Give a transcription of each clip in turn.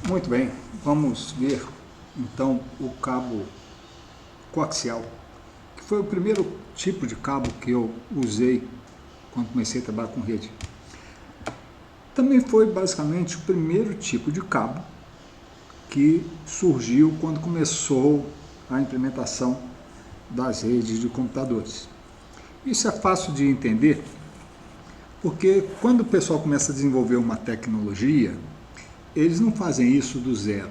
Muito bem, vamos ver então o cabo coaxial, que foi o primeiro tipo de cabo que eu usei quando comecei a trabalhar com rede. Também foi basicamente o primeiro tipo de cabo que surgiu quando começou a implementação das redes de computadores. Isso é fácil de entender, porque quando o pessoal começa a desenvolver uma tecnologia, eles não fazem isso do zero.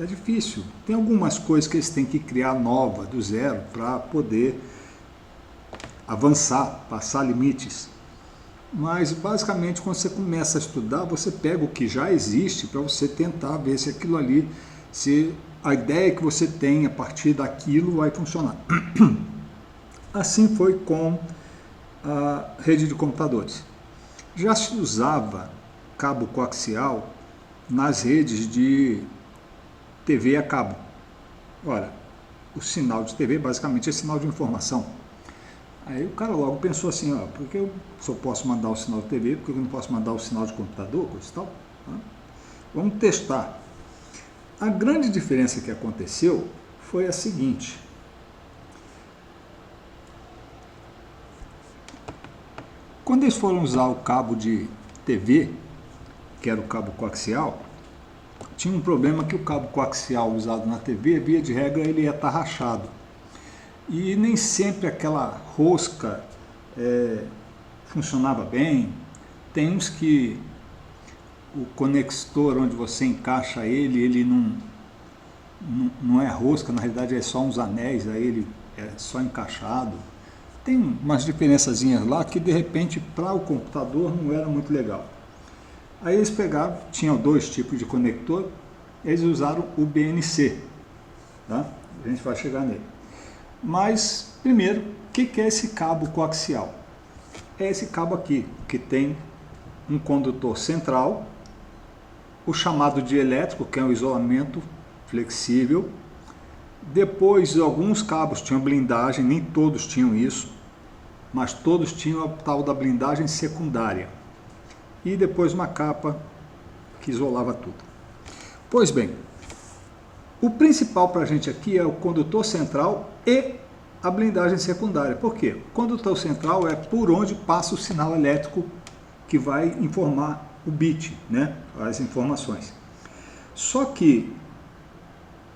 É difícil. Tem algumas coisas que eles têm que criar nova, do zero, para poder avançar, passar limites. Mas, basicamente, quando você começa a estudar, você pega o que já existe para você tentar ver se aquilo ali, se a ideia que você tem a partir daquilo vai funcionar. Assim foi com a rede de computadores. Já se usava cabo coaxial nas redes de TV a cabo. Ora, o sinal de TV basicamente é sinal de informação. Aí o cara logo pensou assim, ó, por que eu só posso mandar o sinal de TV, por que eu não posso mandar o sinal de computador, coisa e tal? Vamos testar. A grande diferença que aconteceu foi a seguinte. Quando eles foram usar o cabo de TV, que era o cabo coaxial, tinha um problema que o cabo coaxial usado na TV, via de regra, ele ia estar rachado. E nem sempre aquela rosca funcionava bem. Tem uns que o conector onde você encaixa ele não é rosca, na realidade é só uns anéis, aí ele é só encaixado. Tem umas diferençazinhas lá que de repente para o computador não era muito legal. Aí eles pegaram, tinham dois tipos de conector, eles usaram o BNC, tá? A gente vai chegar nele. Mas, primeiro, o que é esse cabo coaxial? É esse cabo aqui, que tem um condutor central, o chamado dielétrico, que é um isolamento flexível. Depois, alguns cabos tinham blindagem, nem todos tinham isso, mas todos tinham a tal da blindagem secundária. E depois uma capa que isolava tudo. Pois bem, o principal para a gente aqui é o condutor central e a blindagem secundária. Por quê? O condutor central é por onde passa o sinal elétrico que vai informar o bit, né? As informações. Só que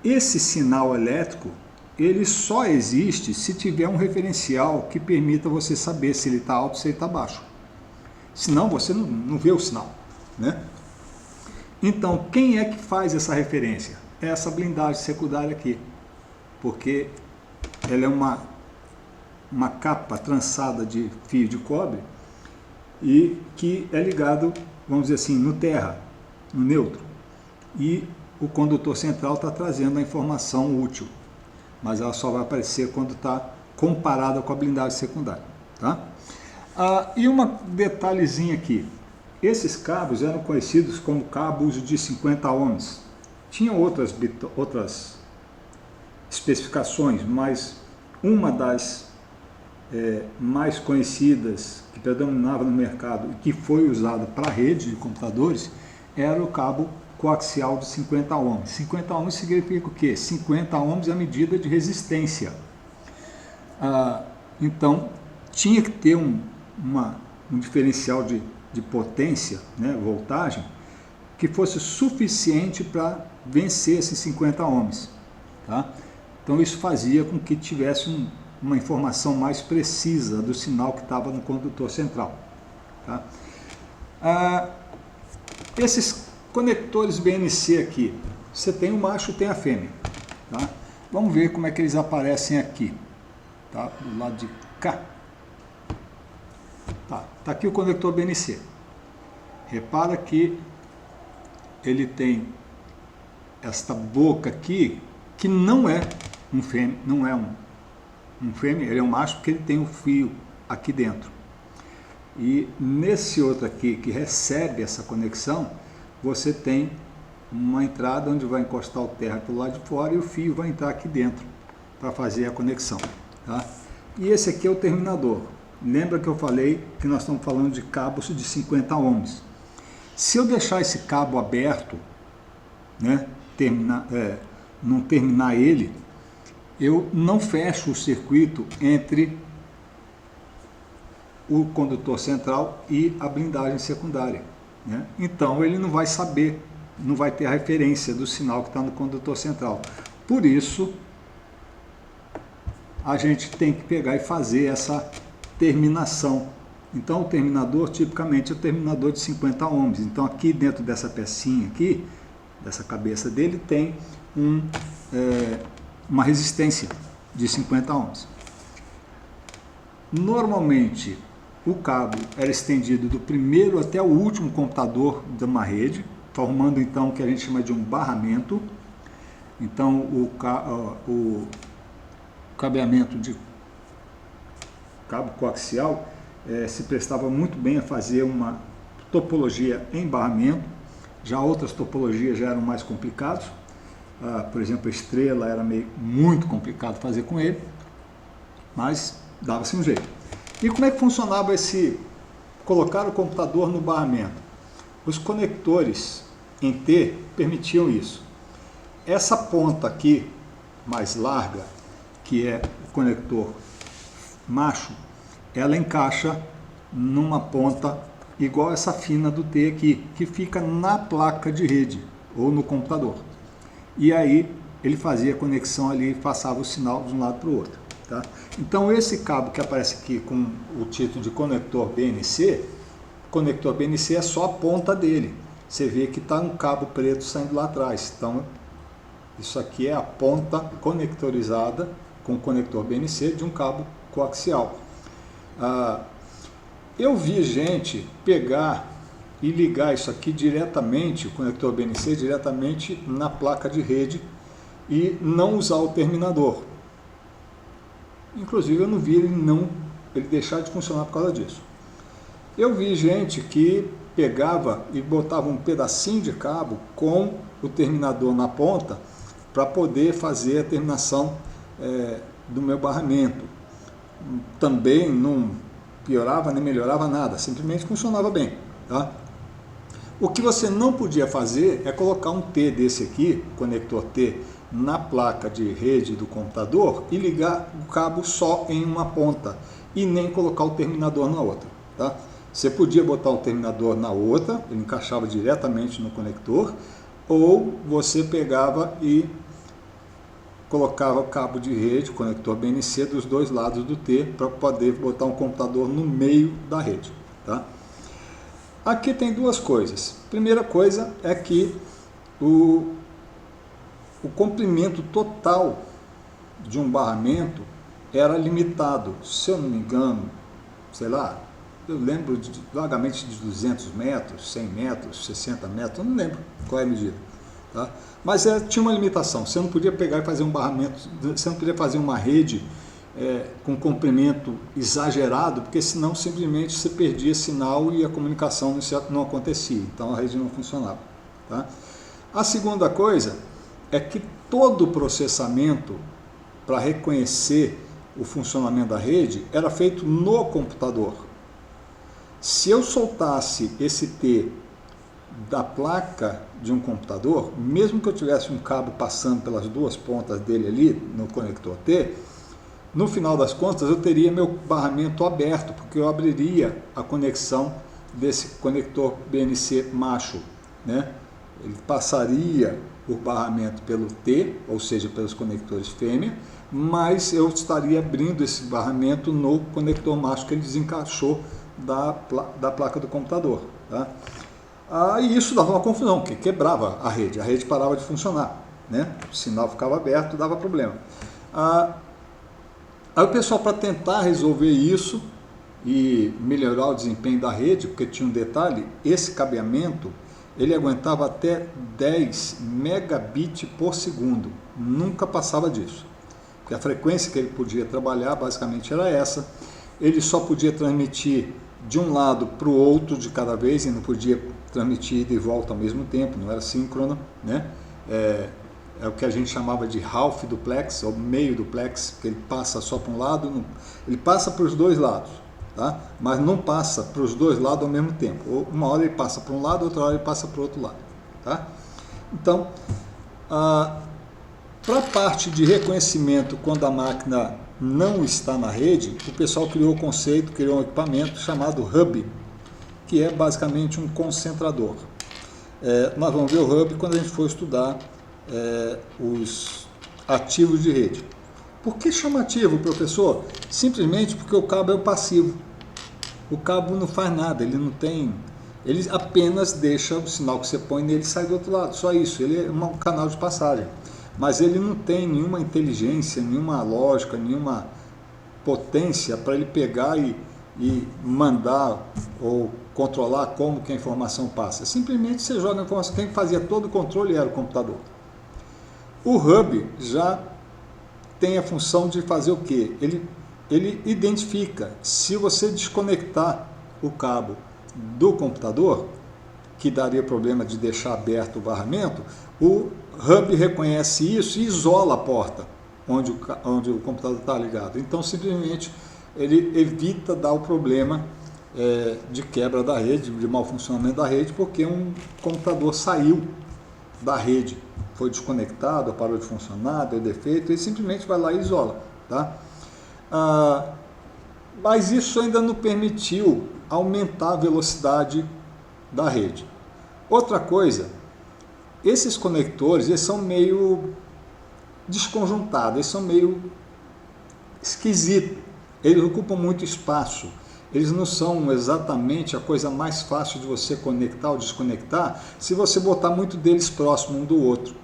esse sinal elétrico, ele só existe se tiver um referencial que permita você saber se ele está alto ou se ele está baixo. Senão você não vê o sinal, né? Então, quem é que faz essa referência? É essa blindagem secundária aqui, porque ela é uma capa trançada de fio de cobre e que é ligado, vamos dizer assim, no terra, no neutro. E o condutor central está trazendo a informação útil, mas ela só vai aparecer quando está comparada com a blindagem secundária, tá? E um detalhezinho aqui, esses cabos eram conhecidos como cabos de 50 ohms. Tinham outras especificações, mas uma das mais conhecidas, que predominava no mercado e que foi usada para a rede de computadores, era o cabo coaxial de 50 ohms. 50 ohms significa o quê? 50 ohms é a medida de resistência. Então, tinha que ter um diferencial de potência, né, voltagem, que fosse suficiente para vencer esses 50 ohms. Tá? Então isso fazia com que tivesse uma informação mais precisa do sinal que estava no condutor central. Tá? Esses conectores BNC aqui, você tem o macho e tem a fêmea. Tá? Vamos ver como é que eles aparecem aqui. Tá? Do lado de cá. Tá aqui o conector BNC. Repara que ele tem esta boca aqui, que não é um fêmea, não é um fêmea, ele é um macho porque ele tem um fio aqui dentro. E nesse outro aqui, que recebe essa conexão, você tem uma entrada onde vai encostar o terra pelo lado de fora e o fio vai entrar aqui dentro para fazer a conexão. Tá? E esse aqui é o terminador. Lembra que eu falei que nós estamos falando de cabos de 50 ohms. Se eu deixar esse cabo aberto, né, não terminar ele, eu não fecho o circuito entre o condutor central e a blindagem secundária, né? Então ele não vai saber, não vai ter a referência do sinal que está no condutor central. Por isso, a gente tem que pegar e fazer essa terminação. Então o terminador, tipicamente, é o terminador de 50 ohms. Então aqui dentro dessa pecinha aqui, dessa cabeça dele, tem uma resistência de 50 ohms. Normalmente o cabo era estendido do primeiro até o último computador de uma rede, formando então o que a gente chama de um barramento. Então o cabeamento de cabo coaxial se prestava muito bem a fazer uma topologia em barramento. Já outras topologias já eram mais complicadas. Por exemplo, a estrela era muito complicado fazer com ele, mas dava-se um jeito. E como é que funcionava colocar o computador no barramento? Os conectores em T permitiam isso. Essa ponta aqui, mais larga, que é o conector macho, ela encaixa numa ponta igual essa fina do T aqui, que fica na placa de rede ou no computador. E aí ele fazia a conexão ali e passava o sinal de um lado para o outro. Tá? Então esse cabo que aparece aqui com o título de conector BNC é só a ponta dele. Você vê que está um cabo preto saindo lá atrás. Então isso aqui é a ponta conectorizada com o conector BNC de um cabo coaxial. Eu vi gente pegar e ligar isso aqui diretamente, o conector BNC, diretamente na placa de rede e não usar o terminador. Inclusive eu não vi ele deixar de funcionar por causa disso. Eu vi gente que pegava e botava um pedacinho de cabo com o terminador na ponta para poder fazer a terminação do meu barramento. Também não piorava nem melhorava nada, simplesmente funcionava bem. Tá? O que você não podia fazer é colocar um T desse aqui, conector T, na placa de rede do computador e ligar o cabo só em uma ponta e nem colocar o terminador na outra. Tá? Você podia botar o terminador na outra, ele encaixava diretamente no conector, ou você pegava e colocava o cabo de rede, conector BNC, dos dois lados do T para poder botar um computador no meio da rede. Tá? Aqui tem duas coisas. Primeira coisa é que o comprimento total de um barramento era limitado. Se eu não me engano, sei lá, eu lembro vagamente de 200 metros, 100 metros, 60 metros, eu não lembro qual é a medida. Tá? Mas tinha uma limitação, você não podia pegar e fazer um barramento, você não podia fazer uma rede com comprimento exagerado, porque senão simplesmente você perdia sinal e a comunicação não acontecia, então a rede não funcionava. Tá? A segunda coisa é que todo o processamento para reconhecer o funcionamento da rede era feito no computador. Se eu soltasse esse T da placa de um computador, mesmo que eu tivesse um cabo passando pelas duas pontas dele ali no conector T, no final das contas eu teria meu barramento aberto, porque eu abriria a conexão desse conector BNC macho, né? Ele passaria o barramento pelo T, ou seja, pelos conectores fêmea, mas eu estaria abrindo esse barramento no conector macho que ele desencaixou da placa do computador. Tá? E isso dava uma confusão, porque quebrava a rede parava de funcionar, né? O sinal ficava aberto, dava problema. Aí o pessoal, para tentar resolver isso e melhorar o desempenho da rede, porque tinha um detalhe, esse cabeamento ele aguentava até 10 megabits por segundo, nunca passava disso, porque a frequência que ele podia trabalhar basicamente era essa. Ele só podia transmitir de um lado para o outro de cada vez, e não podia transmitir de volta ao mesmo tempo, não era síncrono, né? É o que a gente chamava de half duplex, ou meio duplex, porque ele passa só para um lado, ele passa para os dois lados, tá? Mas não passa para os dois lados ao mesmo tempo. Uma hora ele passa para um lado, outra hora ele passa para o outro lado. Tá? Então, para a parte de reconhecimento, quando a máquina não está na rede, o pessoal criou o conceito, criou um equipamento chamado hub, que é basicamente um concentrador. Nós vamos ver o hub quando a gente for estudar os ativos de rede. Por que chama ativo, professor? Simplesmente porque o cabo é o passivo. O cabo não faz nada, ele não tem... Ele apenas deixa o sinal que você põe nele e sai do outro lado, só isso. Ele é um canal de passagem. Mas ele não tem nenhuma inteligência, nenhuma lógica, nenhuma potência para ele pegar e mandar ou controlar como que a informação passa. Simplesmente você joga a informação. Quem fazia todo o controle era o computador. O hub já tem a função de fazer o quê? Ele identifica, se você desconectar o cabo do computador, que daria problema de deixar aberto o barramento, o hub reconhece isso e isola a porta onde o computador está ligado. Então, simplesmente, ele evita dar o problema de quebra da rede, de mau funcionamento da rede, porque um computador saiu da rede, foi desconectado, parou de funcionar, deu defeito, ele simplesmente vai lá e isola. Tá? Mas isso ainda não permitiu aumentar a velocidade da rede. Outra coisa, esses conectores, eles são meio desconjuntados, eles são meio esquisitos, eles ocupam muito espaço, eles não são exatamente a coisa mais fácil de você conectar ou desconectar se você botar muito deles próximo um do outro.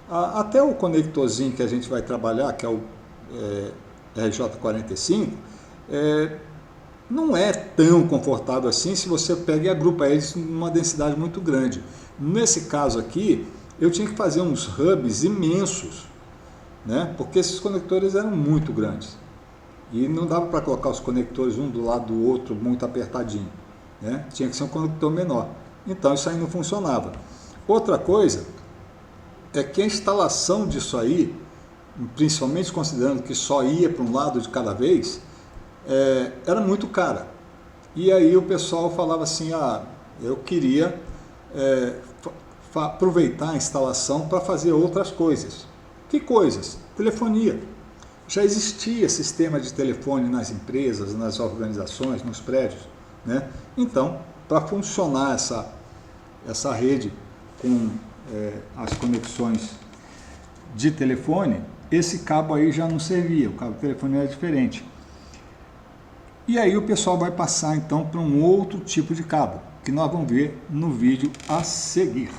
Até o conectorzinho que a gente vai trabalhar, que é o RJ45, não é tão confortável assim se você pega e agrupa eles numa densidade muito grande. Nesse caso aqui, eu tinha que fazer uns hubs imensos, né? Porque esses conectores eram muito grandes. E não dava para colocar os conectores um do lado do outro muito apertadinho, né? Tinha que ser um conector menor. Então isso aí não funcionava. Outra coisa é que a instalação disso aí, principalmente considerando que só ia para um lado de cada vez, era muito cara. E aí o pessoal falava assim, eu queria aproveitar a instalação para fazer outras coisas. Que coisas? Telefonia. Já existia sistema de telefone nas empresas, nas organizações, nos prédios, né? Então, para funcionar essa rede com as conexões de telefone, esse cabo aí já não servia, o cabo de telefone era diferente. E aí o pessoal vai passar então para um outro tipo de cabo, que nós vamos ver no vídeo a seguir.